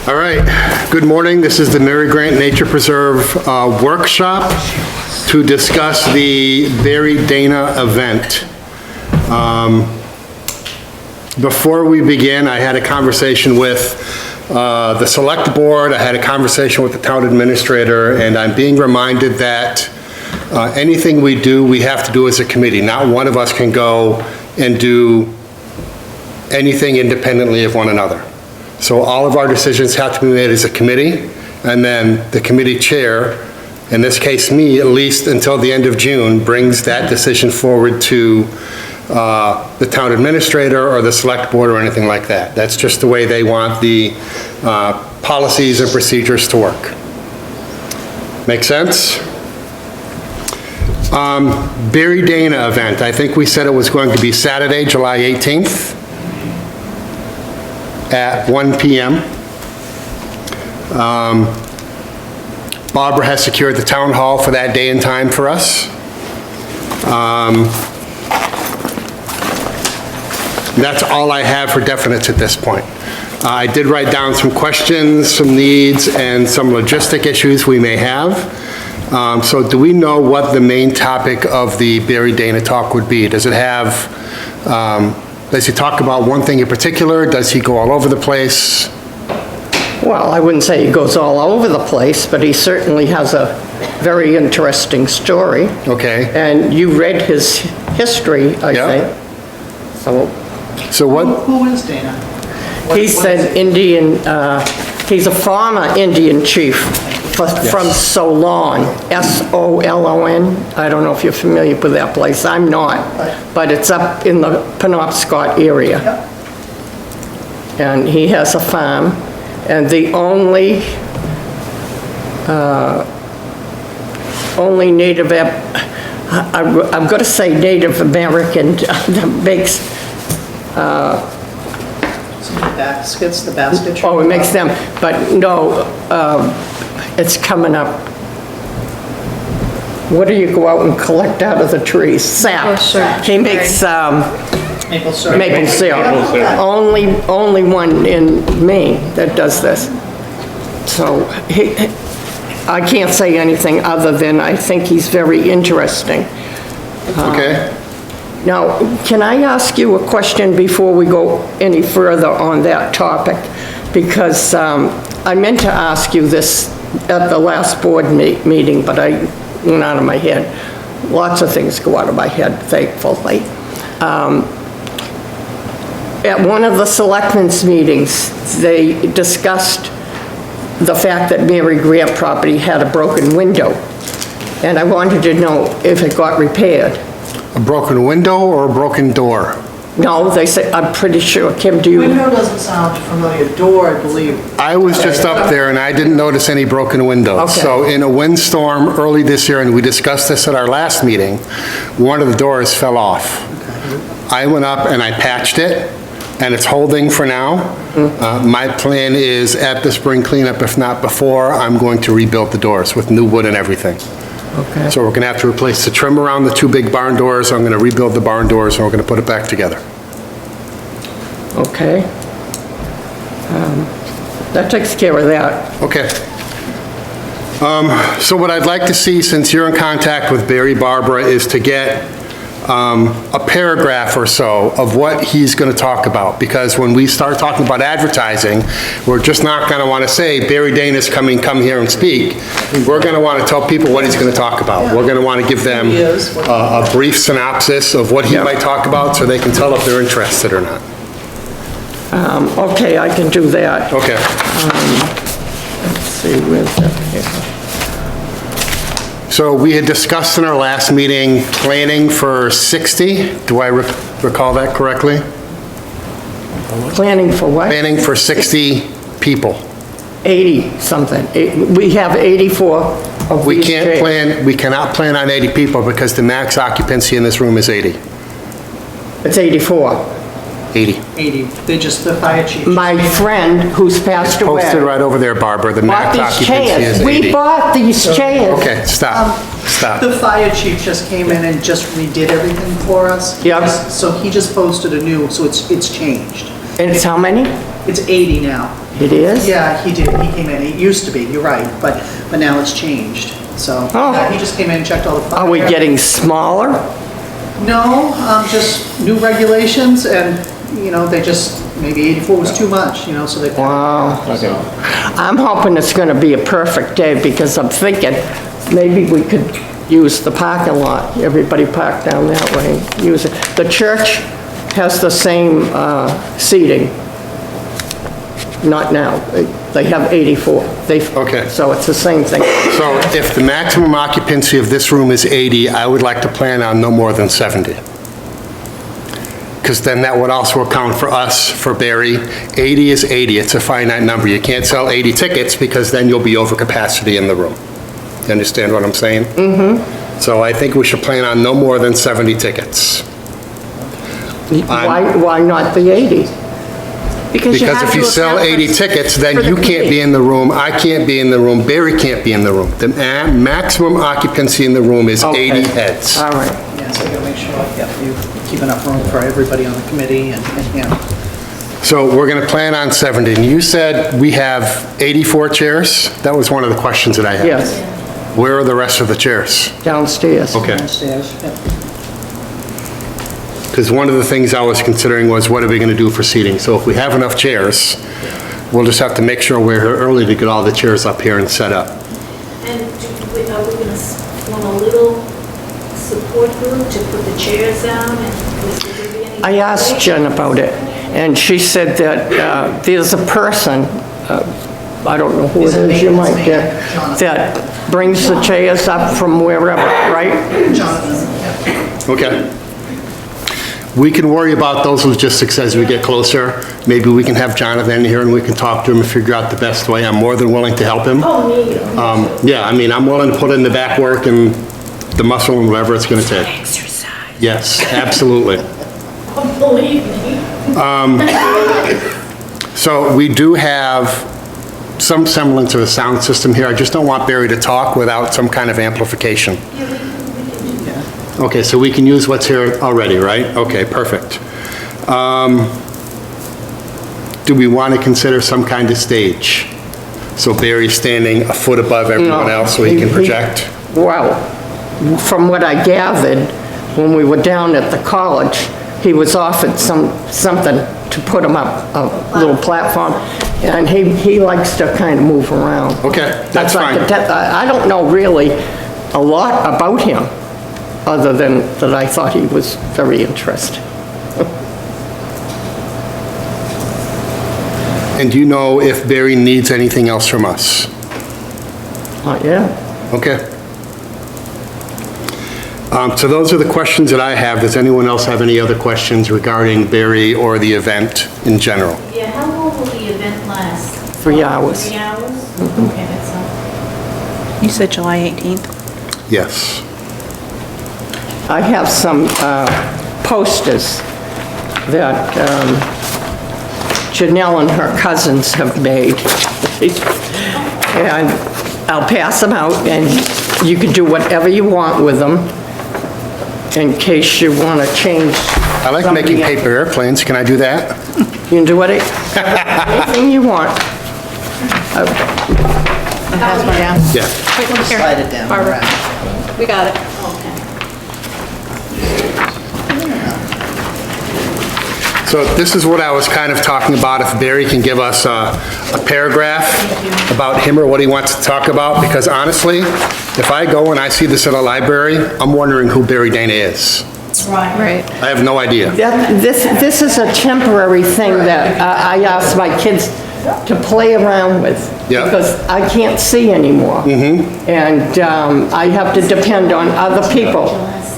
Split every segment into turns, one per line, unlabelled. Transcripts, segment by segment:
All right, good morning. This is the Mary Grant Nature Preserve workshop to discuss the Barry Dana event. Before we begin, I had a conversation with the select board, I had a conversation with the town administrator, and I'm being reminded that anything we do, we have to do as a committee. Not one of us can go and do anything independently of one another. So all of our decisions have to be made as a committee, and then the committee chair, in this case me, at least until the end of June, brings that decision forward to the town administrator or the select board or anything like that. That's just the way they want the policies and procedures to work. Make sense? Barry Dana event, I think we said it was going to be Saturday, July 18th. At 1 p.m. Barbara has secured the town hall for that day and time for us. That's all I have for definites at this point. I did write down some questions, some needs, and some logistic issues we may have. So do we know what the main topic of the Barry Dana talk would be? Does it have, does he talk about one thing in particular? Does he go all over the place?
Well, I wouldn't say he goes all over the place, but he certainly has a very interesting story.
Okay.
And you read his history, I
Yeah.
think.
So what?
Who is Dana?
He's an Indian, he's a former Indian chief from Solon, S-O-L-O-N. I don't know if you're familiar with that place. I'm not, but it's up in the Penobscot area. And he has a farm, and the only Native, I'm going to say Native American that makes
Baskets, the basket.
oh, it makes them, but no, it's coming up. What do you go out and collect out of the trees? Sap. He makes
Maple syrup.
maple syrup. Only one in Maine that does this. So I can't say anything other than I think he's very interesting.
Okay.
Now, can I ask you a question before we go any further on that topic? Because I meant to ask you this at the last board meeting, but I went out of my head. Lots of things go out of my head, thankfully. At one of the selectmen's meetings, they discussed the fact that Mary Grant property had a broken window. And I wanted to know if it got repaired.
A broken window or a broken door?
No, they said, I'm pretty sure, Kim, do you?
Window doesn't sound familiar. Door, I believe.
I was just up there and I didn't notice any broken windows.
Okay.
So in a windstorm early this year, and we discussed this at our last meeting, one of the doors fell off. I went up and I patched it, and it's holding for now. My plan is at the spring cleanup, if not before, I'm going to rebuild the doors with new wood and everything.
Okay.
So we're gonna have to replace the trim around the two big barn doors, I'm gonna rebuild the barn doors, and we're gonna put it back together.
Okay. That takes care of that.
Okay. So what I'd like to see, since you're in contact with Barry Barbara, is to get a paragraph or so of what he's going to talk about, because when we start talking about advertising, we're just not going to want to say, Barry Dana's coming, come here and speak. We're going to want to tell people what he's going to talk about. We're going to want to give them a brief synopsis of what he might talk about so they can tell if they're interested or not.
Okay, I can do that.
Okay.
Let's see, where's that paper?
So we had discussed in our last meeting, planning for 60. Do I recall that correctly?
Planning for what?
Planning for 60 people.
80-something. We have 84 of
We
these
can't
chairs.
plan, we cannot plan on 80 people because the max occupancy in this room is 80.
It's 84.
80.
80. They just, the fire chief.
My friend who's passed away.
Posted right over there, Barbara, the
Bought
max
these
occupancy is
chairs.
80.
We bought these chairs.
Okay, stop, stop.
The fire chief just came in and just redid everything for us.
Yep.
So he just posted a new, so it's changed.
And it's how many?
It's 80 now.
It is?
Yeah, he did, he came in, it used to be, you're right, but now it's changed, so.
Oh.
Yeah, he just came in and checked all the.
Are we getting smaller?
No, just new regulations and, they just, maybe 84 was too much, so they.
Wow.
So,
I'm hoping it's gonna be a perfect day, because I'm thinking maybe we could use the parking lot. Everybody park down that way, use it. The church has the same seating. Not now. They have 84.
Okay.
So it's the same thing.
So if the maximum occupancy of this room is 80, I would like to plan on no more than 70. Because then that would also account for us, for Barry. 80 is 80, it's a finite number. You can't sell 80 tickets because then you'll be over capacity in the room. You understand what I'm saying? Mm-hmm. So I think we should plan on no more than 70 tickets.
Why not the 80?
Because if you sell 80 tickets, then you can't be in the room, I can't be in the room, Barry can't be in the room. The maximum occupancy in the room is 80
Okay.
heads.
All right.
Yeah, so you gotta make sure, you keep enough room for everybody on the committee and.
So we're going to plan on 70. And you said we have 84 chairs? That was one of the questions that I had.
Yes,
Where are the rest of the chairs?
downstairs.
Okay.
Downstairs, yeah.
Because one of the things I was considering was, what are we going to do for seating? So if we have enough chairs, we'll just have to make sure we're here early to get all the chairs up here and set up.
And are we going to form a little support group to put the chairs down and would there be any?
I asked Jen about it, and she said that there's a person, I don't know who it is, you might get, that brings the chairs up from wherever, right?
Jonathan, yeah.
Okay. We can worry about those logistics as we get closer. Maybe we can have Jonathan here and we can talk to him and figure out the best way. I'm more than willing to help him.
Oh, me.
Yeah, I mean, I'm willing to put in the back work and the muscle and whatever it's going to take.
Exercise.
Yes, absolutely.
Believe me.
So we do have some semblance of a sound system here. I just don't want Barry to talk without some kind of amplification.
Yeah, we can do that.
Okay, so we can use what's here already, right? Okay, perfect. Do we want to consider some kind of stage? So Barry's standing a foot above everyone else so he can project?
Well, from what I gathered, when we were down at the college, he was offered something to put him up, a little platform, and he likes to kind of move around.
Okay, that's fine.
I don't know really a lot about him, other than that I thought he was very interested.
And do you know if Barry needs anything else from us?
Yeah.
Okay. So those are the questions that I have. Does anyone else have any other questions regarding Barry or the event in general?
Yeah, how long will the event last?
3 hours.
3 hours? Okay, that's all.
You said July 18th?
Yes.
I have some posters that Janelle and her cousins have made. And I'll pass them out, and you can do whatever you want with them, in case you want to change.
I like making paper airplanes. Can I do that?
You can do anything you want.
Pass one down.
Yeah.
Slide it down.
Barbara. We got it.
Okay.
So this is what I was kind of talking about, if Barry can give us a paragraph about him or what he wants to talk about, because honestly, if I go and I see this at a library, I'm wondering who Barry Dana is.
Right.
I have no idea.
This is a temporary thing that I asked my kids to play around with.
Yeah.
Because I can't see anymore. And I have to depend on other people.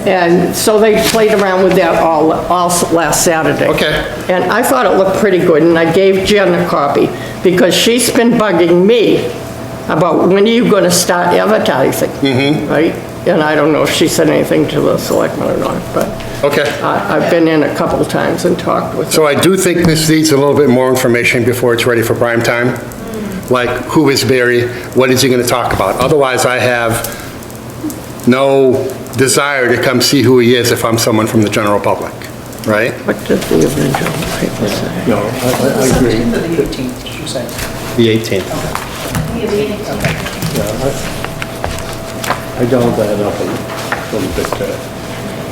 And so they played around with that all last Saturday.
Okay.
And I thought it looked pretty good, and I gave Jen a copy, because she's been bugging me about when are you going to start advertising? Right? And I don't know if she said anything to the selectmen or not, but
Okay.
I've been in a couple times and talked with her.
So I do think this needs a little bit more information before it's ready for prime time. Like, who is Barry? What is he going to talk about? Otherwise, I have no desire to come see who he is if I'm someone from the general public. right?
What did the original paper say?
No, I
The
agree.
17th or the 18th, did you say?
The 18th.
Yeah, the 18th.
Yeah, I dialed that up a little bit.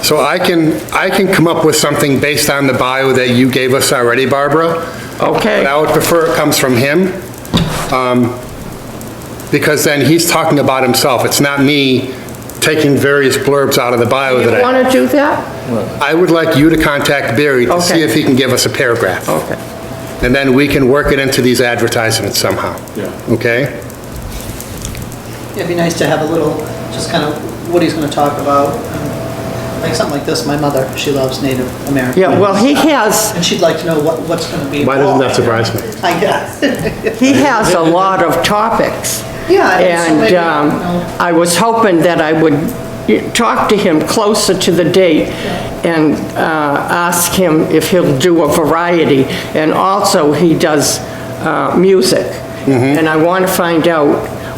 So I can come up with something based on the bio that you gave us already, Barbara.
Okay.
But I would prefer it comes from him, because then he's talking about himself. It's not me taking various blurbs out of the bio
You
that
want to do that?
I would like you to contact Barry to see
Okay.
if he can give us a paragraph.
Okay.
And then we can work it into these advertisements somehow.
Yeah.
Okay?
Yeah, it'd be nice to have a little, just kind of what he's gonna talk about. Like something like this, my mother, she loves Native American.
Yeah, well, he has,
And she'd like to know what's gonna be
Why doesn't that
involved.
surprise me?
I guess.
he has a lot of topics.
Yeah, and so
And
maybe, you know,
I was hoping that I would talk to him closer to the date and ask him if he'll do a variety. And also, he does music. And I want to find out,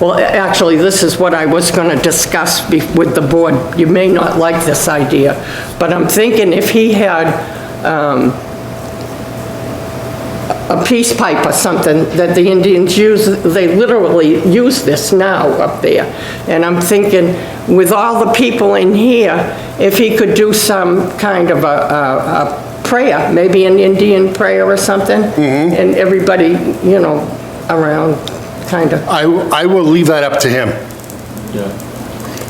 well, actually, this is what I was going to discuss with the board. You may not like this idea, but I'm thinking if he had a peace pipe or something that the Indians use, they literally use this now up there. And I'm thinking, with all the people in here, if he could do some kind of a prayer, maybe an Indian prayer or something, and everybody, you know, around, kind of.
I will leave that up to him.
Yeah.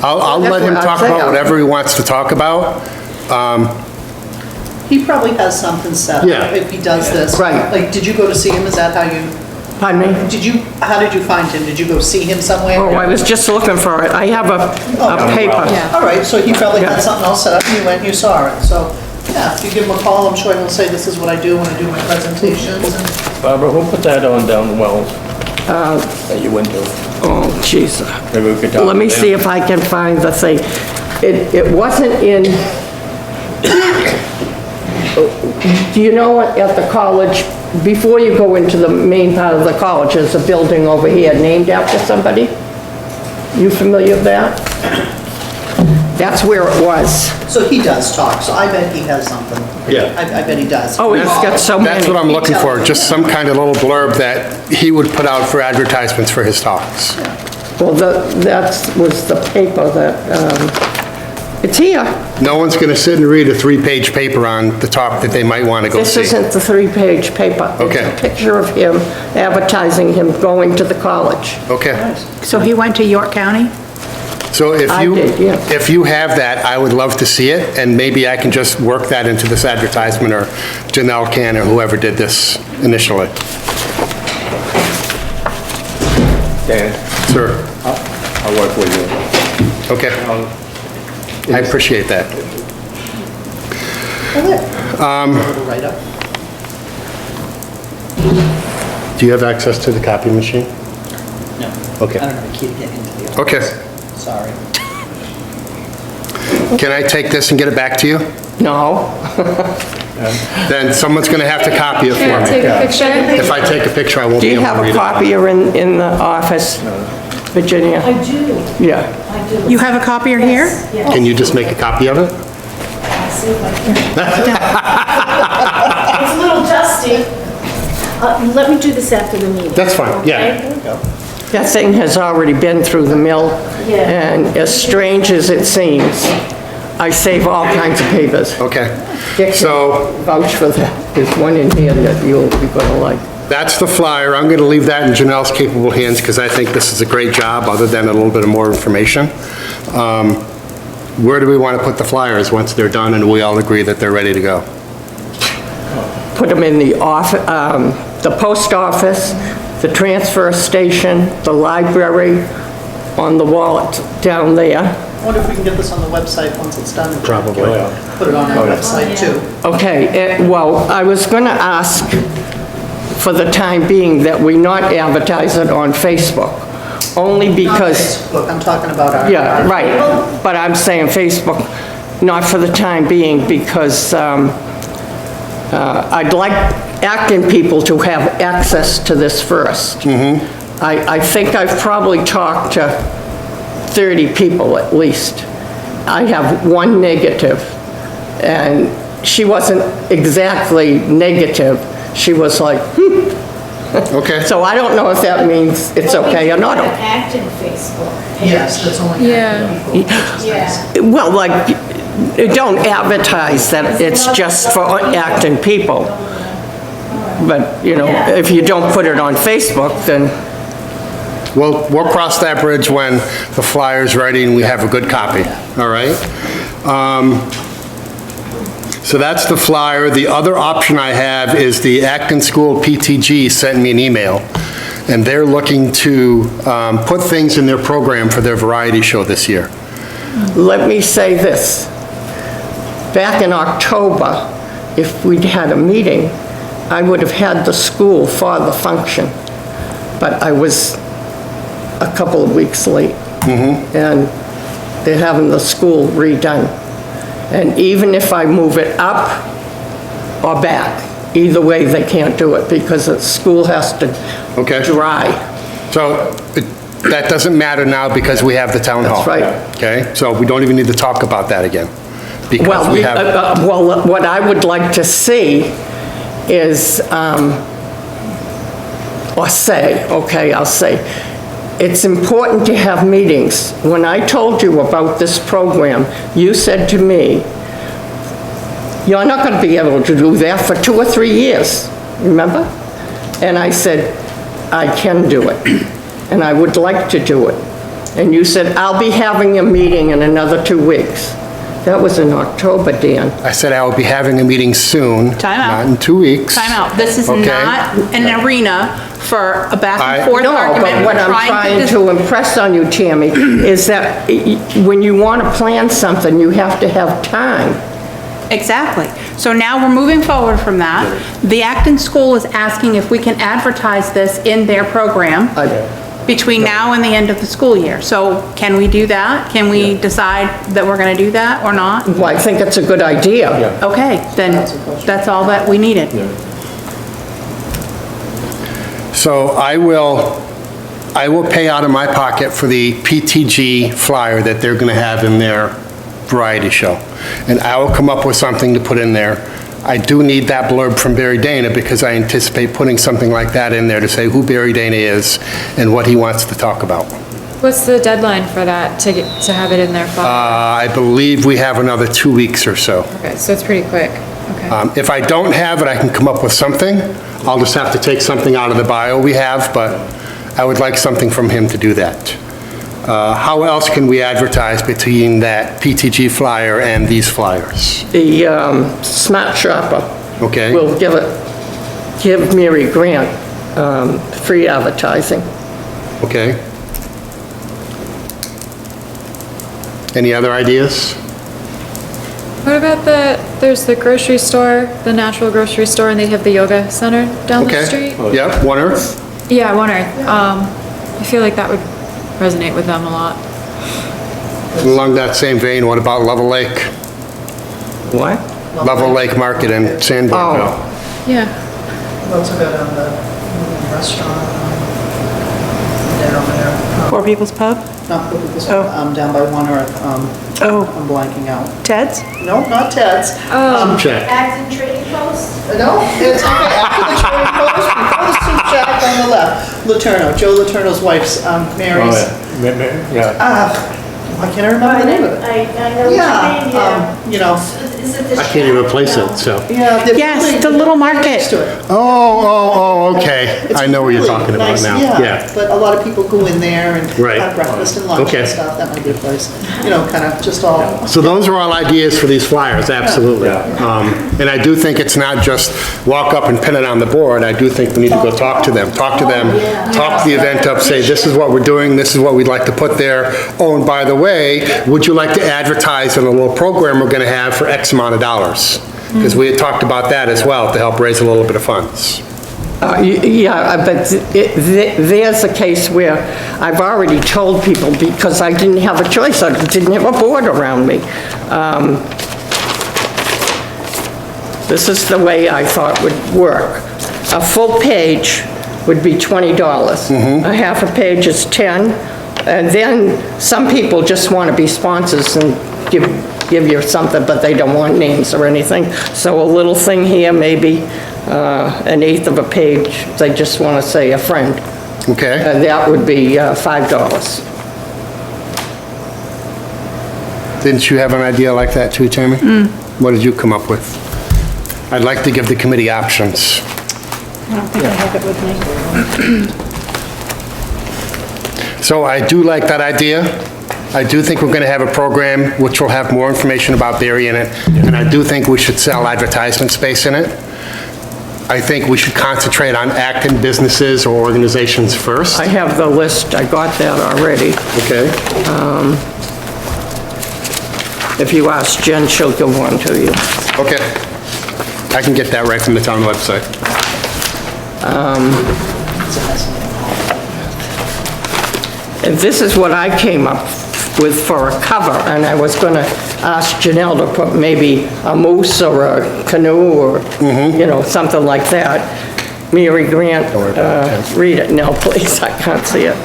I'll let him
That's what
talk
I'd say.
about whatever he wants to talk about.
he probably has something set
Yeah.
up if he does this.
Right.
Like, did you go to see him? Is that how you,
Pardon me?
how did you find him? Did you go see him somewhere?
Oh, I was just looking for it. I have a paper.
All right, so he probably
Yeah.
had something else set up, and you went and you saw it. So, yeah, if you give him a call, I'm sure he'll say, this is what I do when I do my presentations. And
Barbara, who put that on down Wells? That you went to?
Oh, jeez.
Maybe we could talk
Let me
to them.
see if I can find the thing. It wasn't in, do you know what, at the college, before you go into the main part of the college, there's a building over here named after somebody? You familiar with that? That's where it was.
So he does talk, so I bet he has something.
Yeah.
I bet he does.
Oh, he's got so many.
That's what I'm looking for, just some kind of little blurb that he would put out for advertisements for his talks.
Well, that was the paper that, it's here.
No one's going to sit and read a 3-page paper on the talk that they might want to go
This
see.
isn't the 3-page paper.
Okay.
It's a picture of him advertising him going to the college.
Okay.
So he went to York County?
So if
I
you,
did, yeah.
if you have that, I would love to see it, and maybe I can just work that into this advertisement, or Janelle can, or whoever did this initially.
Dan,
Sir,
I'll work with you.
okay. I appreciate that.
Little write-up.
Do you have access to the copy machine?
No.
Okay.
I don't have a key to get into the office.
Okay.
Sorry.
Can I take this and get it back to you?
No.
Then someone's going to have to copy it for
Take
me.
a picture?
If I take a picture, I won't
Do
be
you
able
have
to read
a
it.
copier in the office, Virginia?
I do,
Yeah.
I do.
You have a copier here?
Yes.
Can you just make a copy of it?
I'll see if I can. It's a little dusty. Let me do this after the meeting.
That's fine, yeah.
okay?
That thing has already been through the mill,
Yeah.
and as strange as it seems, I save all kinds of papers.
Okay.
Dick
So
can vouch for that. There's one in here that you'll be gonna like.
that's the flyer. I'm going to leave that in Janelle's capable hands because I think this is a great job, other than a little bit of more information. Where do we want to put the flyers once they're done and we all agree that they're ready to go?
Put them in the post office, the transfer station, the library, on the wall down there.
I wonder if we can get this on the website once it's done.
Probably.
Put it on our website too.
Okay, well, I was gonna ask for the time being that we not advertise it on Facebook, only because,
Look, I'm talking about our.
yeah, right, but I'm saying Facebook, not for the time being, because I'd like Acton people to have access to this first. I think I've probably talked to 30 people at least. I have one negative, and she wasn't exactly negative. She was like,
Okay.
so I don't know if that means it's okay or not.
Well, we do have Acton Facebook page.
Yes, that's only.
Yeah.
Yeah.
Well, like, don't advertise that it's just for Acton people. But, you know, if you don't put it on Facebook, then,
We'll cross that bridge when the flyer's ready and we have a good copy, all right? So that's the flyer. The other option I have is the Acton School PTG sent me an email, and they're looking to put things in their program for their variety show this year.
let me say this. Back in October, if we'd had a meeting, I would have had the school for the function. But I was a couple of weeks late. And they're having the school redone. And even if I move it up or back, either way, they can't do it because the school has to
Okay.
dry.
So that doesn't matter now because we have the town hall.
That's right.
Okay, so we don't even need to talk about that again. Because
Well,
we have,
well, what I would like to see is, or say, okay, I'll say, it's important to have meetings. When I told you about this program, you said to me, you're not going to be able to do that for 2 or 3 years, remember? And I said, I can do it, and I would like to do it. And you said, I'll be having a meeting in another 2 weeks. That was in October, Dan.
I said I will be having a meeting soon.
Time out.
Not in 2 weeks.
Time out. This is
Okay.
not an arena for a back and
I-
forth
No,
argument.
but what
We're
I'm trying
dis-
to impress on you, Tammy, is that when you want to plan something, you have to have time.
Exactly. So now we're moving forward from that. The Acton School is asking if we can advertise this in their program between now and the end of the school year. So can we do that? Can we decide that we're going to do that or not?
Well, I think it's a good idea.
Okay, then that's all that we needed.
So I will pay out of my pocket for the PTG flyer that they're going to have in their variety show. And I will come up with something to put in there. I do need that blurb from Barry Dana because I anticipate putting something like that in there to say who Barry Dana is and what he wants to talk about.
What's the deadline for that to have it in there?
I believe we have another 2 weeks or so.
Okay, so it's pretty quick. Okay.
If I don't have it, I can come up with something. I'll just have to take something out of the bio we have, but I would like something from him to do that. How else can we advertise between that PTG flyer and these flyers?
The Smart Shopper
Okay?
will give Mary Grant free advertising.
Okay. Any other ideas?
What about there's the grocery store, the natural grocery store, and they have the yoga center down the
Okay.
street?
Yep, One Earth?
Yeah, One Earth. I feel like that would resonate with them a lot.
Along that same vein, what about Level Lake?
What?
Level Lake Market in Sanborn?
Oh.
Yeah.
We also got the restaurant down there.
Four People's Pub?
Not down by One Earth.
Oh.
I'm blanking out.
Ted's?
No, not Ted's.
Check.
Acton Trading Post?
No, it's okay. After the Trading Post, before the soup shack on the left. Letourneau, Joe Letourneau's wife's, Mary's.
Yeah.
Why can't I remember the name of it?
I know what you mean,
Yeah,
yeah.
you know,
Is it the
I can't even
shack?
place
No.
it, so.
yeah. they're
Yes,
really-
the little market.
next to it.
Oh, okay.
It's
I know what you're
really
talking about
nice,
now.
Yeah.
But a lot of people go in there and
Right.
have breakfast and lunch
Okay.
and stuff. That might be a place, you know, kind of just all.
So those are all ideas for these flyers, absolutely. And I do think it's not just walk up and pin it on the board. I do think we need to go talk to them, talk the event up, say, this is what we're doing, this is what we'd like to put there. Oh, and by the way, would you like to advertise in a little program we're going to have for X amount of dollars? Because we had talked about that as well, to help raise a little bit of funds.
Yeah, but there's a case where I've already told people because I didn't have a choice, I didn't have a board around me. This is the way I thought would work. A full page would be $20. A half a page is 10, and then some people just want to be sponsors and give give you something, but they don't want names or anything. So a little thing here, maybe an eighth of a page, they just want to say a friend.
Okay?
That would be $5.
Didn't you have an idea like that too, Tammy? What did you come up with? I'd like to give the committee options.
I don't think I have it with me.
So I do like that idea. I do think we're going to have a program which will have more information about Barry in it, and I do think we should sell advertisement space in it. I think we should concentrate on Acton businesses or organizations first.
I have the list, I got that already.
Okay?
If you ask Jen, she'll give one to you.
Okay. I can get that right from the town website.
And this is what I came up with for a cover, and I was gonna ask Janelle to put maybe a moose or a canoe or, you know, something like that. Mary Grant, read it now, please, I can't see it.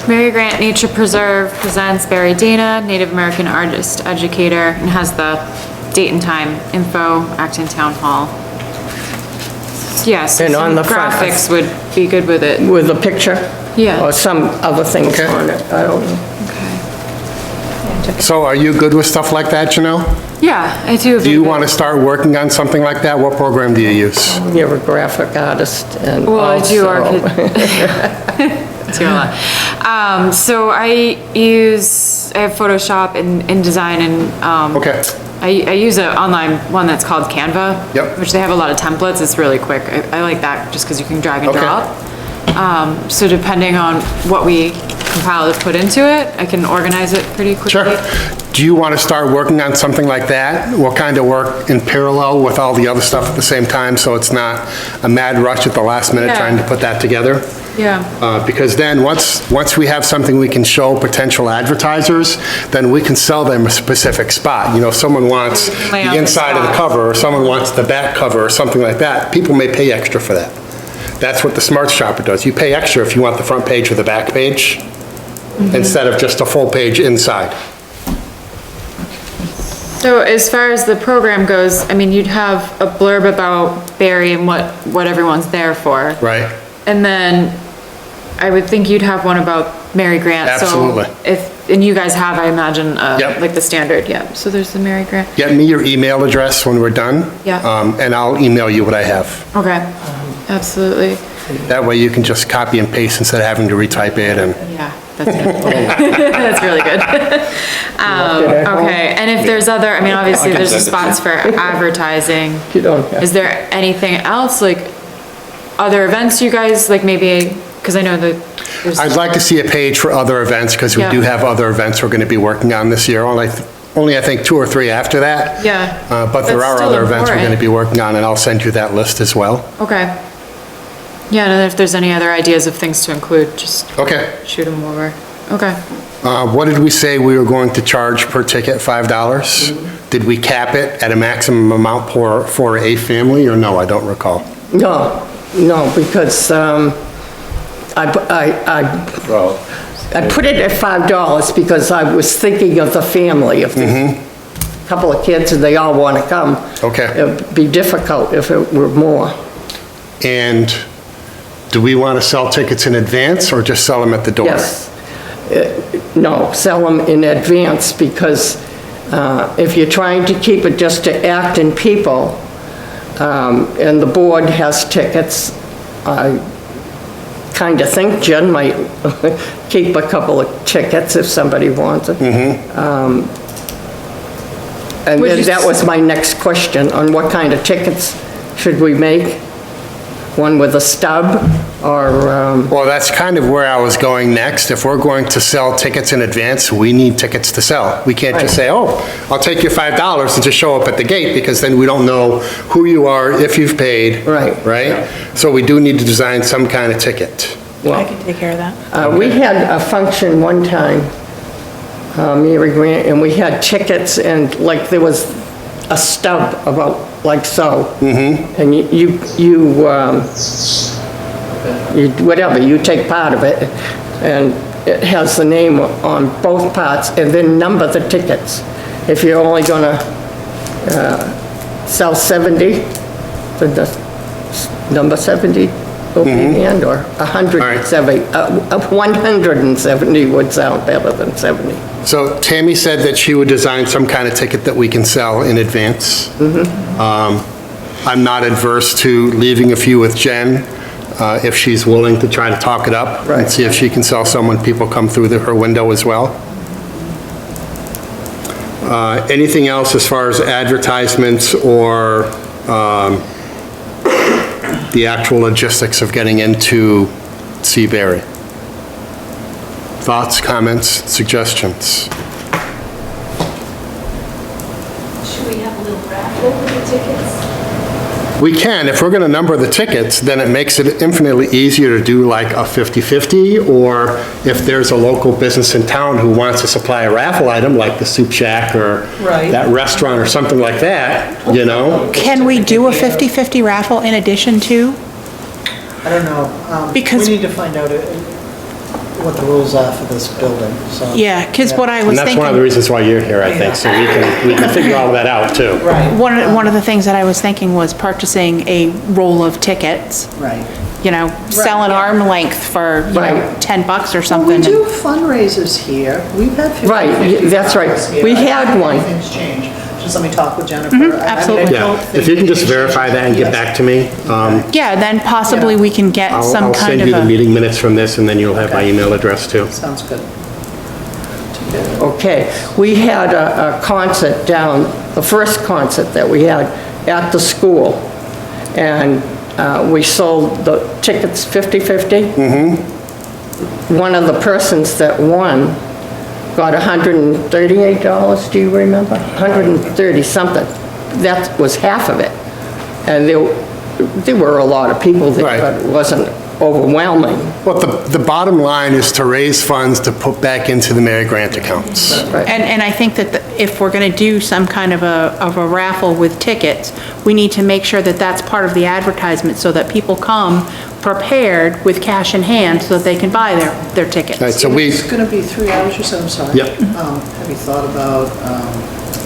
Mary Grant Nature Preserve presents Barry Dana, Native American artist, educator, and has the date and time info, Acton Town Hall. Yes,
And
some
on the front.
graphics would be good with it.
With a picture?
Yeah.
Or some other things
Okay.
on it, I don't know.
Okay.
So are you good with stuff like that, Janelle?
Yeah, I do.
Do you want to start working on something like that? What program do you use?
You're a graphic artist and
Well, I do
also-
do a lot. So I have Photoshop and InDesign and,
Okay.
I use an online one that's called Canva.
Yep.
Which they have a lot of templates, it's really quick. I like that just because you can drag and
Okay.
drop. So depending on what we compile to put into it, I can organize it pretty quickly.
Sure. Do you want to start working on something like that? We'll kind of work in parallel with all the other stuff at the same time, so it's not a mad rush at the last minute
Yeah.
trying to put that together?
Yeah,
Because then, once we have something we can show potential advertisers, then we can sell them a specific spot. You know, someone wants
Lay out
the
the
inside of the
spot.
cover, or someone wants the back cover, or something like that. People may pay extra for that. That's what the Smart Shopper does. You pay extra if you want the front page or the back page, instead of just a full page inside.
so as far as the program goes, I mean, you'd have a blurb about Barry and what everyone's there for.
Right?
And then I would think you'd have one about Mary Grant.
Absolutely.
So and you guys have, I imagine,
Yep.
like the standard, yeah. So there's the Mary Grant.
Get me your email address when we're done.
Yeah.
And I'll email you what I have.
Okay, absolutely.
That way you can just copy and paste instead of having to retype it and,
Yeah, that's it. That's really good. Okay, and if there's other, I mean, obviously there's the spots for advertising.
You don't have.
Is there anything else, like other events you guys, like maybe, because I know that there's.
I'd like to see a page for other events, because we
Yeah.
do have other events we're going to be working on this year. Only I think 2 or 3 after that.
Yeah.
But there
That's
are
still
other events we're going to
important.
be working on, and I'll send you that list as well.
Okay. Yeah, and if there's any other ideas of things to include, just
Okay.
shoot them over. Okay.
What did we say we were going to charge per ticket? $5? Did we cap it at a maximum amount for a family, or no? I don't recall.
No, because I put it at $5 because I was thinking of the family. If there's a couple of kids and they all want to come.
Okay.
It'd be difficult if it were more.
And do we want to sell tickets in advance, or just sell them at the door?
Yes. No, sell them in advance, because if you're trying to keep it just to Acton people, and the board has tickets, I kind of think Jen might keep a couple of tickets if somebody wants it. And
Would
then
you
that was my next question, on what kind of tickets should we make? One with a stub, or,
Well, that's kind of where I was going next. If we're going to sell tickets in advance, we need tickets to sell. We can't just say, oh, I'll take your $5 and just show up at the gate, because then we don't know who you are, if you've paid.
Right.
Right? So we do need to design some kind of ticket.
I can take care of that.
we had a function one time, Mary Grant, and we had tickets, and like there was a stub about like so. And you take part of it, and it has the name on both parts, and then number the tickets. if you're only gonna sell 70, then the number 70 will be banned, or 170. 170 would sound better than 70.
So Tammy said that she would design some kind of ticket that we can sell in advance. I'm not adverse to leaving a few with Jen, if she's willing to try to talk it up and
Right.
see if she can sell some when people come through her window as well. Anything else as far as advertisements or the actual logistics of getting into Seabury? Thoughts, comments, suggestions?
Should we have a little raffle with the tickets?
We can. If we're going to number the tickets, then it makes it infinitely easier to do like a 50/50, or if there's a local business in town who wants to supply a raffle item, like the Soup Shack or
Right.
that restaurant or something like that, you know?
Can we do a 50/50 raffle in addition to?
I don't know.
Because-
We need to find out what the rules are for this building, so.
Yeah, because what I
And
was
that's one of the
thinking,
reasons why you're here, I think, so we can figure all that out too.
Right,
one of the things that I was thinking was purchasing a roll of tickets,
right.
you know, sell an
yeah.
arm length for, you know,
Right.
$10 or
Well, we
something.
do fundraisers here. We've had 50/50
Right, that's right.
fundraisers here.
We
I don't
had
think
one.
Anything's changed. Just let me talk with Jennifer. I mean, I
absolutely.
Yeah,
don't
if
think
you can just
anything's
verify that and get
changed.
back to me,
Yeah, then possibly we can get some
I'll
kind
send
of
you the
a,
meeting minutes from this, and then you'll have my email address too.
Sounds good.
Okay, we had a concert down, the first concert that we had at the school, and we sold the tickets 50/50. One of the persons that won got $138, do you remember? 130 something. That was half of it. And there were a lot of people there,
Right.
but it wasn't overwhelming.
But the bottom line is to raise funds to put back into the Mary Grant accounts.
and I think that if we're going to do some kind of a raffle with tickets, we need to make sure that that's part of the advertisement so that people come prepared with cash in hand so that they can buy their tickets.
Right, so we,
It's gonna be 3 hours or so, I'm sorry.
Yep.
Have you thought about,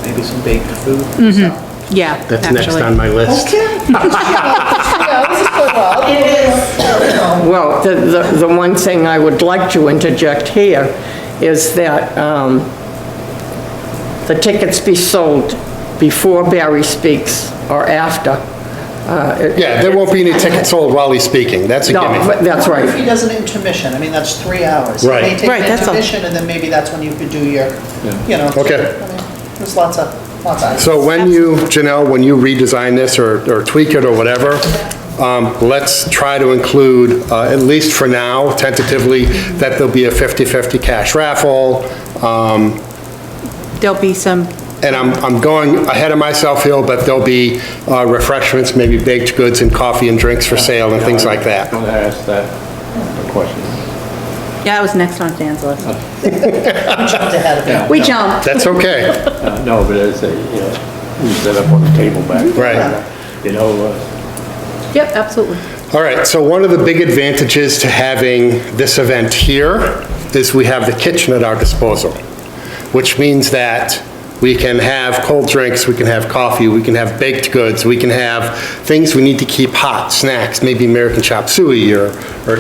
maybe some baked food?
Yeah,
that's next
actually.
on my list.
Well, the one thing I would like to interject here is that the tickets be sold before Barry speaks or after.
Yeah, there won't be any tickets sold while he's speaking, that's a
No,
gimme.
but that's
What if
right.
he does an intermission? I mean, that's 3 hours.
Right.
He may take
Right,
an
that's a-
intermission, and then maybe that's when you could do your, you know.
Okay.
I mean, there's lots of items.
So when you, Janelle, when you redesign this or tweak it or whatever, let's try to include, at least for now, tentatively, that there'll be a 50/50 cash raffle.
There'll be some,
And I'm going ahead of myself here, but there'll be refreshments, maybe baked goods and coffee and drinks for sale and things like
I
that.
was gonna ask that question.
yeah, that was next on Dan's list.
Jumped ahead of you.
We jumped.
That's okay,
No, but it's a, you know, you set up on the table back.
right.
You know,
Yep, absolutely.
All right, so one of the big advantages to having this event here is we have the kitchen at our disposal, which means that we can have cold drinks, we can have coffee, we can have baked goods, we can have things we need to keep hot, snacks, maybe American chop suey or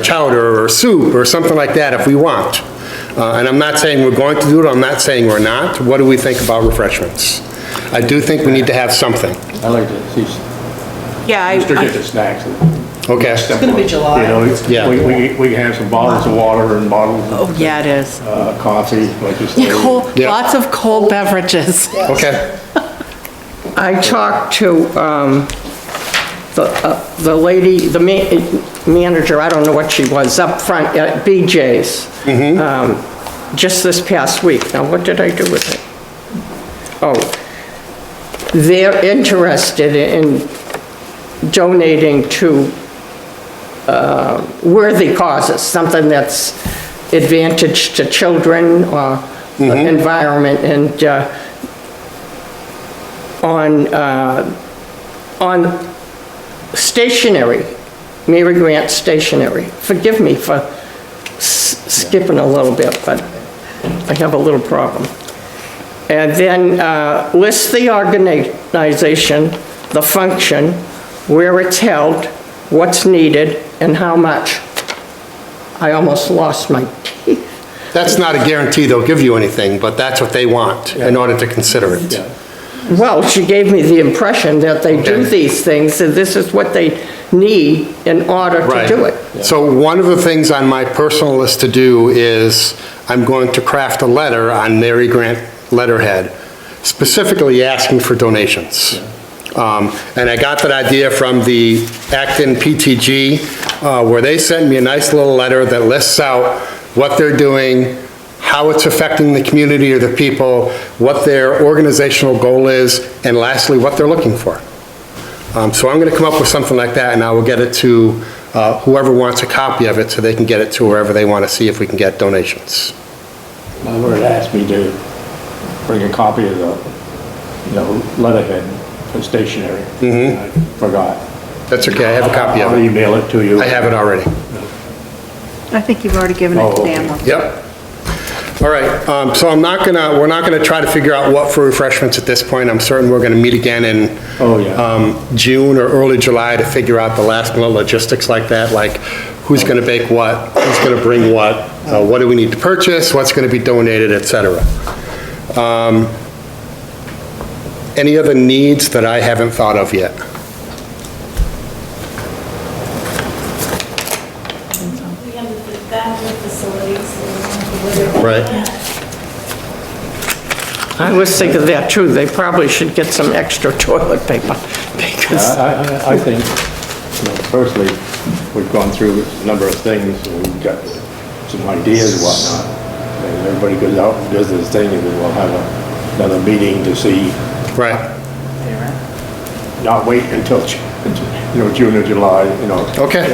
chowder or soup or something like that if we want. And I'm not saying we're going to do it, I'm not saying we're not. What do we think about refreshments? I do think we need to have something.
I like to see,
Yeah,
restricted to snacks.
Okay,
It's gonna be July.
You know,
Yeah.
we can have some bottles of water and bottles
oh,
of
yeah, it is.
coffee, like you say.
Yeah.
Lots of cold beverages.
okay.
I talked to the lady, the manager, I don't know what she was, up front at BJ's, just this past week. Now, what did I do with it? Oh, they're interested in donating to worthy causes, something that's advantage to children or the environment, and on stationery, Mary Grant stationery. Forgive me for skipping a little bit, but I have a little problem. And then list the organization, the function, where it's held, what's needed, and how much. I almost lost my teeth.
That's not a guarantee they'll give you anything, but that's what they want in order to consider it.
Yeah.
Well, she gave me the impression that they do
Okay.
these things, and this is what they need in order to
Right.
do it.
So one of the things on my personal list to do is I'm going to craft a letter on Mary Grant letterhead, specifically asking for donations. And I got that idea from the Acton PTG, where they sent me a nice little letter that lists out what they're doing, how it's affecting the community or the people, what their organizational goal is, and lastly, what they're looking for. So I'm going to come up with something like that, and I will get it to whoever wants a copy of it, so they can get it to wherever they want to see if we can get donations.
Albert asked me to bring a copy of the, letterhead for stationery. I forgot.
That's okay, I have a copy of
I'll
it.
email it to you.
I have it already.
I think you've already given it to
Oh, okay.
Dan.
Yep. All right, so we're not gonna try to figure out what for refreshments at this point. I'm certain we're gonna meet again in
Oh, yeah.
June or early July to figure out the last little logistics like that, like who's gonna bake what, who's gonna bring what do we need to purchase, what's gonna be donated, et cetera. Any other needs that I haven't thought of yet?
We have the bathroom facilities, the
Right.
I was thinking that too, they probably should get some extra toilet paper, because,
I think, personally, we've gone through a number of things, and we've got some ideas and whatnot. And everybody goes out and does this thing, and then we'll have another meeting to see,
Right,
not wait until, June or July,
okay.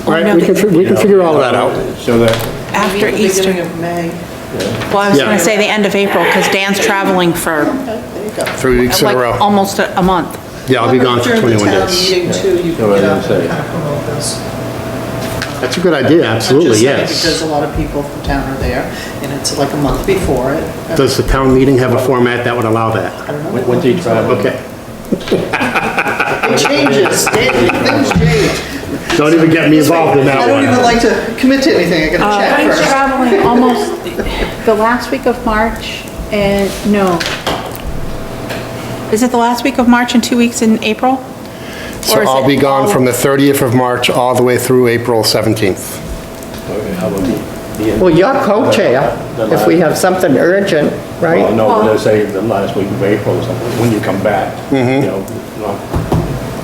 All right, we can figure all that out.
So that,
After
Beginning
Easter.
of May.
Well, I was
Yeah.
gonna say the end of April, because Dan's traveling for
Okay, there you go.
3 weeks in a
like
row.
almost a month.
Yeah, I'll be gone for
During
21
the town
days.
meeting too, you
Yeah,
can
I
get
was
out
gonna
and
say.
kind of promote this.
That's a good idea,
I'm
absolutely,
just saying,
yes.
because a lot of people from town are there, and it's like a month before it.
Does the town meeting have a format that would allow that?
I don't know.
when's he traveling?
Okay.
It changes, things change.
Don't even get me involved in
I
that
don't even
one.
like to commit to anything, I gotta check
I'm
first.
traveling almost the last week of March and, no. Is it the last week of March and 2 weeks in April?
So
Or is
I'll
it
be gone
all-
from the 30th of March all the way through April 17th.
Okay, how about the end?
well, you're co-chair, if we have something urgent,
Well,
right?
no, but let's say the last week of April or something, when you come back, not-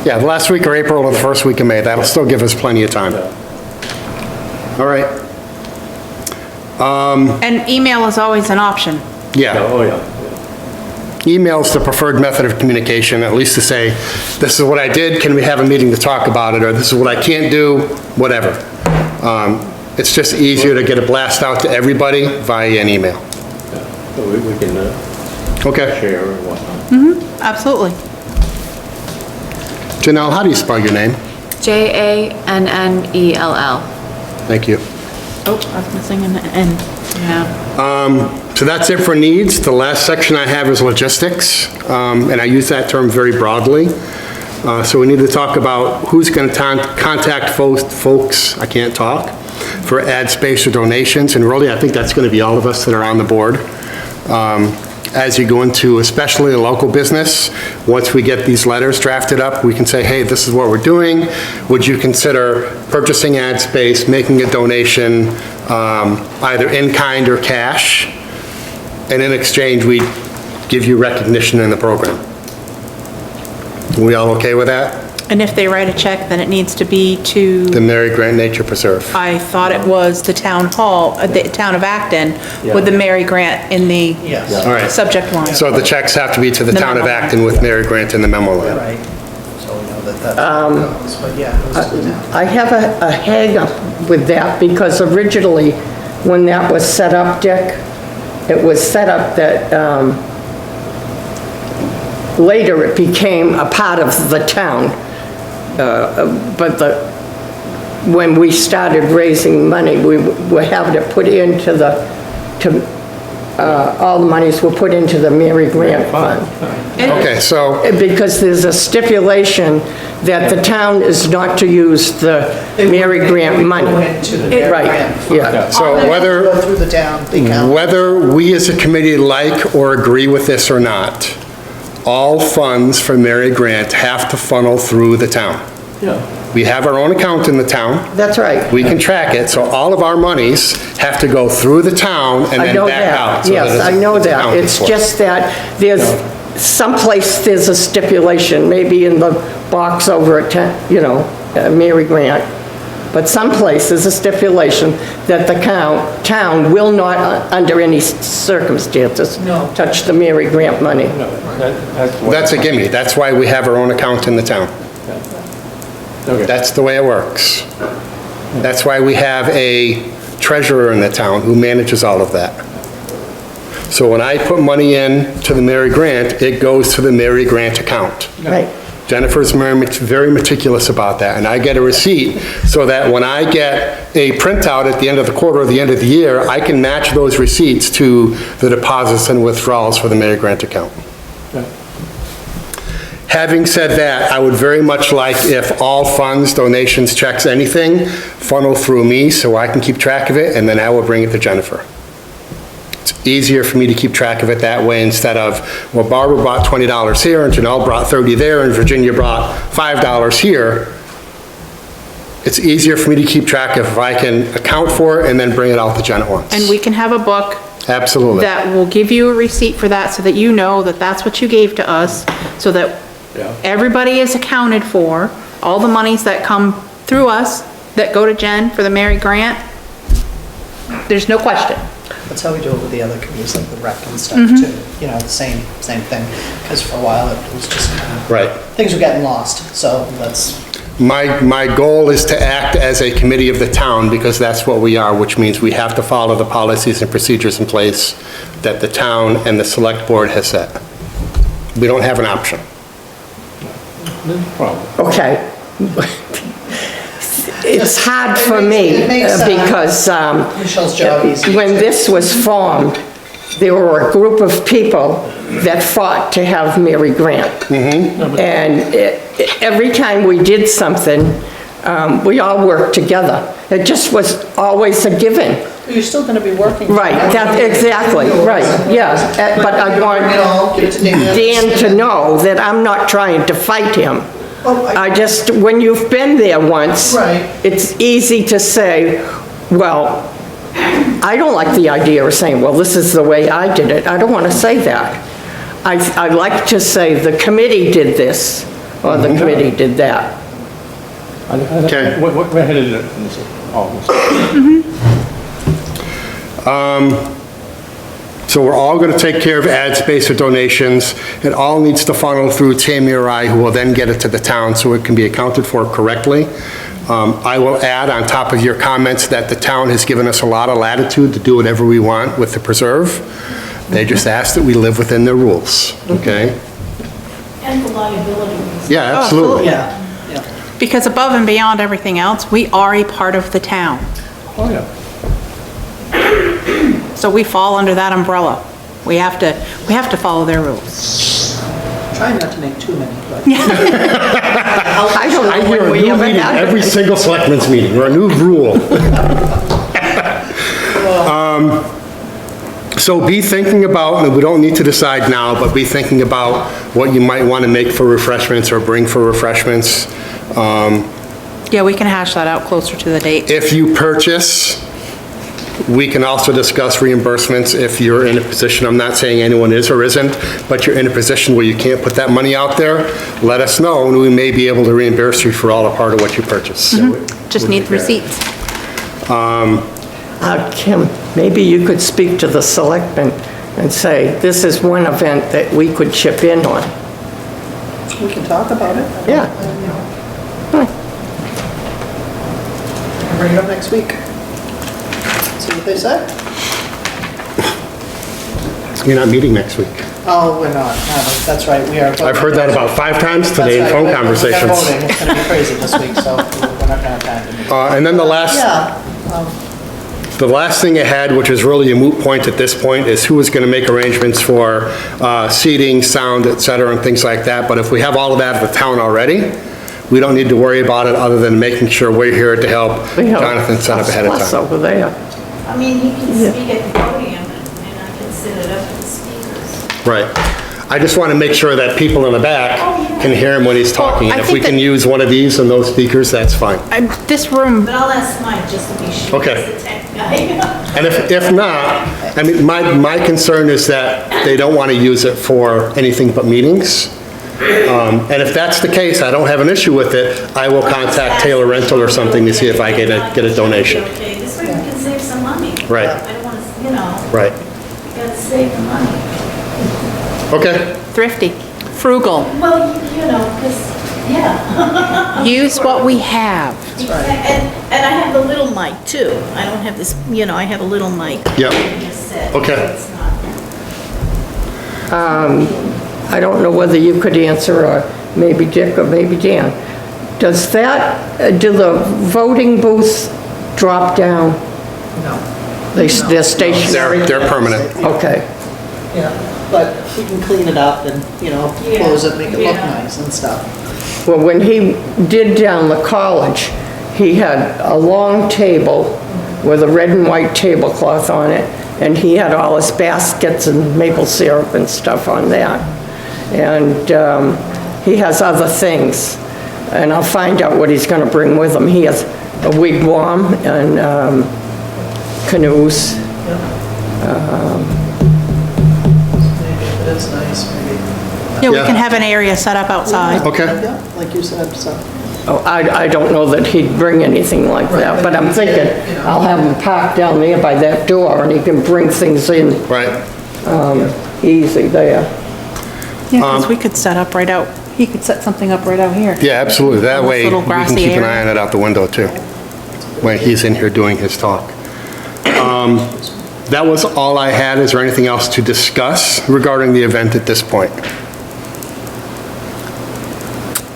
Yeah, the last week of April or the first week of May, that'll still give us plenty of time. All right,
And email is always an option.
yeah.
oh, yeah.
Email's the preferred method of communication, at least to say, this is what I did, can we have a meeting to talk about it, or this is what I can't do, whatever. It's just easier to get a blast out to everybody via an email.
So we can
Okay.
share and whatnot.
Absolutely.
Janelle, how do you spell your name?
Jannell.
Thank you.
Oh, I was missing an N.
Yeah.
So that's it for needs. The last section I have is logistics, and I use that term very broadly. So we need to talk about who's going to contact folks, I can't talk, for ad space or donations, and really, I think that's going to be all of us that are on the board. As you go into especially a local business, once we get these letters drafted up, we can say, hey, this is what we're doing. Would you consider purchasing ad space, making a donation, either in kind or cash? And in exchange, we give you recognition in the program. We all okay with that?
And if they write a check, then it needs to be to,
The Mary Grant Nature Preserve.
I thought it was the town hall, the town of Acton, with the Mary Grant in the
Yes,
All right.
subject line.
So the checks have to be to the
The
town of
memo.
Acton with Mary Grant in the memo line.
right. So we know that that's how it goes, but yeah, it goes to the town.
I have a hang up with that, because originally, when that was set up, Dick, it was set up that, later it became a part of the town. But when we started raising money, we were having it put into all the monies were put into the Mary Grant Fund.
Okay, so,
Because there's a stipulation that the town is not to use the Mary Grant money.
Go into the Mary
Right,
Grant fund.
yeah.
so whether,
Go through the town, the account.
whether we as a committee like or agree with this or not, all funds for Mary Grant have to funnel through the town.
Yeah.
We have our own account in the town.
That's right.
We can track it, so all of our monies have to go through the town and
I
then
know
back out.
that,
so
yes, I know
it's
that.
accounted
It's
for.
just that there's, someplace there's a stipulation, maybe in the box over at, Mary Grant, but someplace there's a stipulation that the town will not, under any circumstances,
No.
touch the Mary Grant money.
No, that's what.
That's a gimme. That's why we have our own account in the town.
Okay.
That's the way it works. That's why we have a treasurer in the town who manages all of that. So when I put money in to the Mary Grant, it goes to the Mary Grant account.
Right.
Jennifer's very meticulous about that, and I get a receipt so that when I get a printout at the end of the quarter or the end of the year, I can match those receipts to the deposits and withdrawals for the Mary Grant account. Having said that, I would very much like if all funds, donations, checks, anything, funnel through me so I can keep track of it, and then I will bring it to Jennifer. It's easier for me to keep track of it that way instead of, well, Barbara brought $20 here, and Janelle brought 30 there, and Virginia brought $5 here. It's easier for me to keep track of if I can account for it and then bring it out to Jen at once.
And we can have a book
Absolutely.
that will give you a receipt for that so that you know that that's what you gave to us, so that
Yeah.
everybody is accounted for, all the monies that come through us, that go to Jen for the Mary Grant, there's no question.
That's how we do it with the other committees, like the rec and stuff
Mm-hmm.
too. You know, the same thing. Because for a while it was just kind of.
Right.
Things were getting lost, so that's,
My goal is to act as a committee of the town, because that's what we are, which means we have to follow the policies and procedures in place that the town and the select board has set. We don't have an option.
No problem.
Okay. It's hard for me
It makes sense.
because
Michelle's job easy.
when this was formed, there were a group of people that fought to have Mary Grant. And every time we did something, we all worked together. It just was always a given.
You're still gonna be working.
Right, that, exactly, right, yes. But I
Bring it
want
all, give it to Dan.
Dan to know that I'm not trying to fight him.
Oh,
I just, when you've been there once.
Right.
It's easy to say, well, I don't like the idea of saying, well, this is the way I did it. I don't want to say that. I like to say the committee did this, or the committee did that.
Okay.
We're headed in this, August.
So we're all going to take care of ad space or donations. It all needs to funnel through Tammy or I, who will then get it to the town so it can be accounted for correctly. I will add on top of your comments that the town has given us a lot of latitude to do whatever we want with the preserve. They just ask that we live within their rules, okay?
And the liability.
Yeah, absolutely.
Yeah, yeah.
Because above and beyond everything else, we are a part of the town.
Oh, yeah.
So we fall under that umbrella. We have to follow their rules.
Trying not to make too many, but.
I don't
I
know
hear
when
a
we
new
ever
meeting
had
every
it.
single selectmen's meeting, or a new rule. So be thinking about, and we don't need to decide now, but be thinking about what you might want to make for refreshments or bring for refreshments.
Yeah, we can hash that out closer to the date.
If you purchase, we can also discuss reimbursements if you're in a position, I'm not saying anyone is or isn't, but you're in a position where you can't put that money out there, let us know, and we may be able to reimburse you for all or part of what you purchase.
Just need receipts.
Kim, maybe you could speak to the selectmen and say, this is one event that we could chip in on.
We can talk about it.
Yeah.
Bring it up next week. See what they say.
You're not meeting next week.
Oh, we're not, no, that's right, we are.
I've heard that about 5 times today in
That's right,
phone
we're
conversations.
voting. It's gonna be crazy this week, so we're not gonna have time to meet.
And then the last,
Yeah,
The last thing I had, which is really a moot point at this point, is who is going to make arrangements for seating, sound, et cetera, and things like that. But if we have all of that at the town already, we don't need to worry about it other than making sure we're here to help
We have
Jonathan set up ahead of
plus
time.
over there.
I mean, he can speak at the podium and I can sit it up to the speakers.
Right. I just want to make sure that people in the back can hear him when he's talking. And
I
if we
think
can
that-
use one of these and those speakers, that's fine.
This room,
But I'll ask Mike just to be sure.
Okay.
He's the tech guy.
And if not, I mean, my concern is that they don't want to use it for anything but meetings. And if that's the case, I don't have an issue with it. I will contact Taylor Rental or something to see if I get a donation.
Okay, this way we can save some money.
Right.
I don't want to, you know,
Right.
we gotta save the money.
Okay.
thrifty, frugal,
Well, you know, because, yeah.
use what we have.
And I have the little mic too. I don't have this, you know, I have a little mic.
Yep.
Just said,
Okay.
it's not-
I don't know whether you could answer, or maybe Dick or maybe Dan. Does that, do the voting booths drop down?
No.
They're stationary?
They're permanent.
Okay.
Yeah, but we can clean it up and, you know,
Yeah,
close it, make it look
yeah.
nice and stuff.
Well, when he did down the college, he had a long table with a red and white tablecloth on it, and he had all his baskets and maple syrup and stuff on that. And he has other things, and I'll find out what he's gonna bring with him. He has a wigwam and canoes.
Maybe if it is nice, maybe,
Yeah, we
Yeah.
can have an area set up outside.
Okay.
yeah, like you said, so.
Oh, I don't know that he'd bring anything like that, but I'm thinking I'll have him parked down there by that door, and he can bring things in
Right.
easy there.
Yeah, because we could set up right out, he could set something up right out here.
Yeah, absolutely. That
On this
way,
little
we can
grassy
keep an
area.
eye on it out the window too, when he's in here doing his talk. That was all I had. Is there anything else to discuss regarding the event at this point?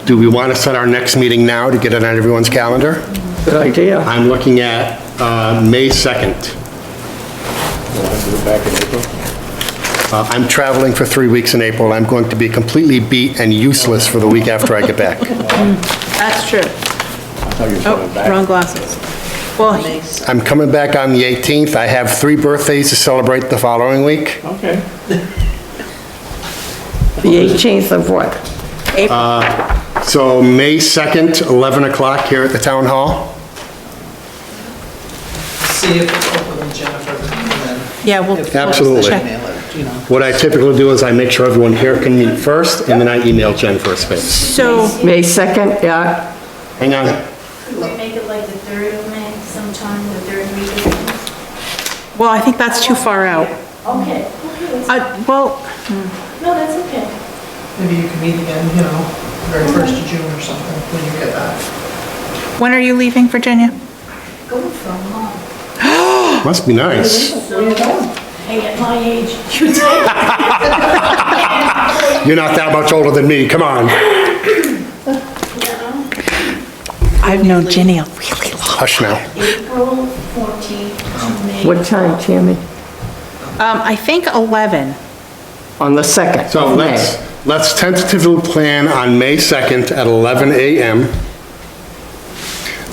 Do we want to set our next meeting now to get it on everyone's calendar?
Good idea.
I'm looking at May 2nd.
We'll have to do it back in April.
I'm traveling for 3 weeks in April. I'm going to be completely beat and useless for the week after I get back.
That's true.
I thought you were
Oh,
coming back.
wrong glasses. Well,
I'm coming back on the 18th. I have 3 birthdays to celebrate the following week.
Okay.
The 18th of what?
So May 2nd, 11 o'clock here at the town hall.
See if it's open with Jennifer and then.
yeah, we'll.
if-
Absolutely.
Then email it, you know.
What I typically do is I make sure everyone here can meet first, and then I email Jen for a space.
So,
May 2nd, yeah.
Hang on.
Could we make it like the 3rd of May, sometime the 3rd week of May?
well, I think that's too far out.
Okay, that's,
Well,
no, that's okay.
Maybe you can meet again, you know, very first of June or something, when you get back.
when are you leaving, Virginia?
Going from home.
Must be nice.
Hey, at my age, you take
You're not that much older than me, come on.
I've known Ginny a really long.
Hush now.
April 14th to May.
What time, Tammy?
I think 11.
On the 2nd
So
of May.
let's tentatively plan on May 2nd at 11 a.m.,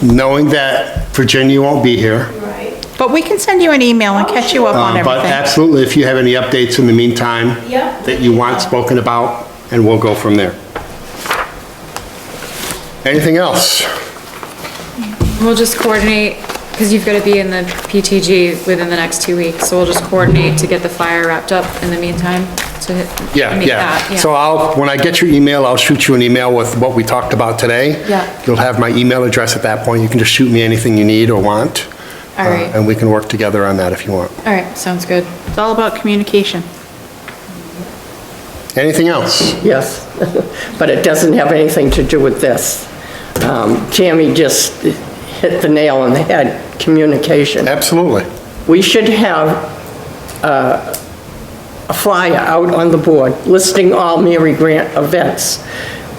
knowing that Virginia won't be here.
Right.
But we can send you an email and catch you up on
But
everything.
absolutely, if you have any updates in the meantime
Yep.
that you want spoken about, and we'll go from there. Anything else?
We'll just coordinate, because you've got to be in the PTG within the next 2 weeks, so we'll just coordinate to get the flyer wrapped up in the meantime to
Yeah,
meet
yeah.
that,
So when I get your email, I'll shoot you an email with what we talked about today.
Yeah.
You'll have my email address at that point. You can just shoot me anything you need or want.
All right.
And we can work together on that if you want.
All right, sounds good.
It's all about communication.
Anything else?
Yes, but it doesn't have anything to do with this. Tammy just hit the nail on the head, communication.
Absolutely.
We should have a flyer out on the board listing all Mary Grant events.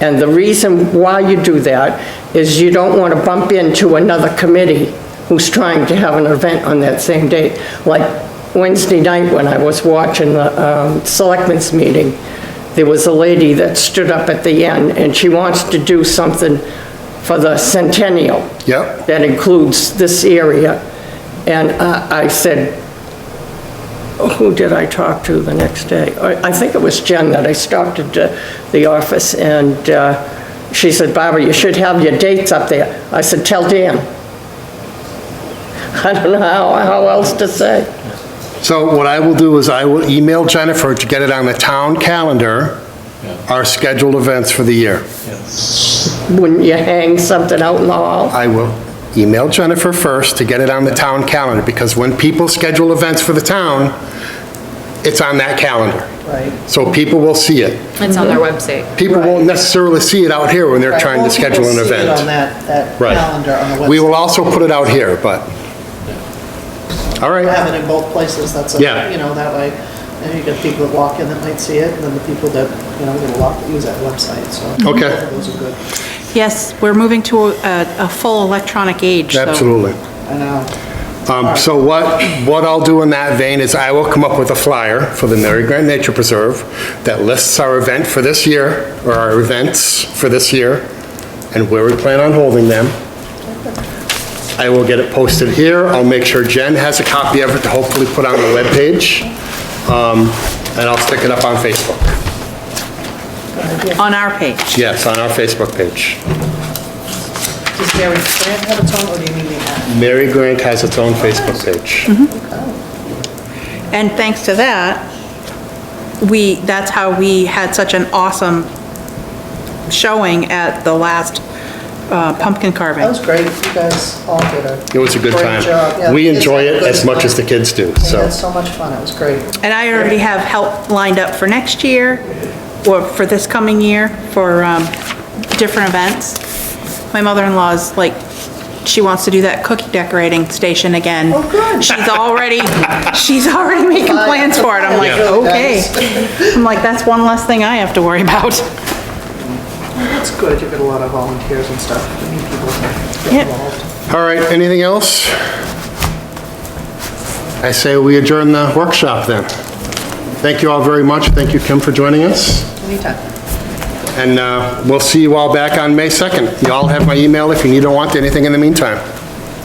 And the reason why you do that is you don't want to bump into another committee who's trying to have an event on that same day. Like Wednesday night when I was watching the selectmen's meeting, there was a lady that stood up at the end, and she wants to do something for the centennial.
Yep.
That includes this area. And I said, who did I talk to the next day? I think it was Jen that I stopped at the office, and she said, Barbara, you should have your dates up there. I said, tell Dan. I don't know how else to say.
So what I will do is I will email Jennifer to get it on the town calendar, our scheduled events for the year.
Wouldn't you hang something out in the hall?
I will email Jennifer first to get it on the town calendar, because when people schedule events for the town, it's on that calendar.
Right.
So people will see it.
It's on their website.
People won't necessarily see it out here when they're
Right,
trying to
most
schedule an
people see it
event.
on that
Right.
calendar on the website.
We will also put it out here, but, all right.
Have it in both places, that's,
Yeah.
you know, that way, and you get people that walk in that might see it, and then the people that, you know, get a lot that use that website, so.
Okay.
Those are good.
Yes, we're moving to a full electronic age, so.
Absolutely.
I know.
So what I'll do in that vein is I will come up with a flyer for the Mary Grant Nature Preserve that lists our event for this year, or our events for this year, and where we plan on holding them. I will get it posted here. I'll make sure Jen has a copy of it to hopefully put on the webpage. And I'll stick it up on Facebook.
On our page.
Yes, on our Facebook page.
Does Mary Grant have its own, or do you need me to add?
Mary Grant has its own Facebook page.
And thanks to that, that's how we had such an awesome showing at the last pumpkin carving.
That was great, you guys all did a.
It was a good
great
time.
job. Yeah,
We
the kids
enjoy
had a
it
good
as much
time.
as the kids do,
They
so.
had so much fun, it was great.
And I already have help lined up for next year, or for this coming year, for different events. My mother-in-law's like, she wants to do that cookie decorating station again.
Oh, good.
She's already making plans for it. I'm like,
Yeah.
okay. I'm like, that's one less thing I have to worry about.
That's good, you get a lot of volunteers and stuff, you need people to
Yep.
get involved.
All right, anything else? I say we adjourn the workshop then. Thank you all very much. Thank you, Kim, for joining us.
Anytime.
And we'll see you all back on May 2nd. You all have my email if you need or want anything in the meantime.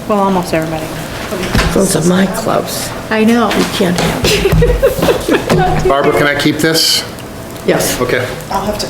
Well, almost everybody.
Those are my clubs.
I know.
You can't have them.
Barbara, can I keep this?
Yes.
Okay.
I'll have to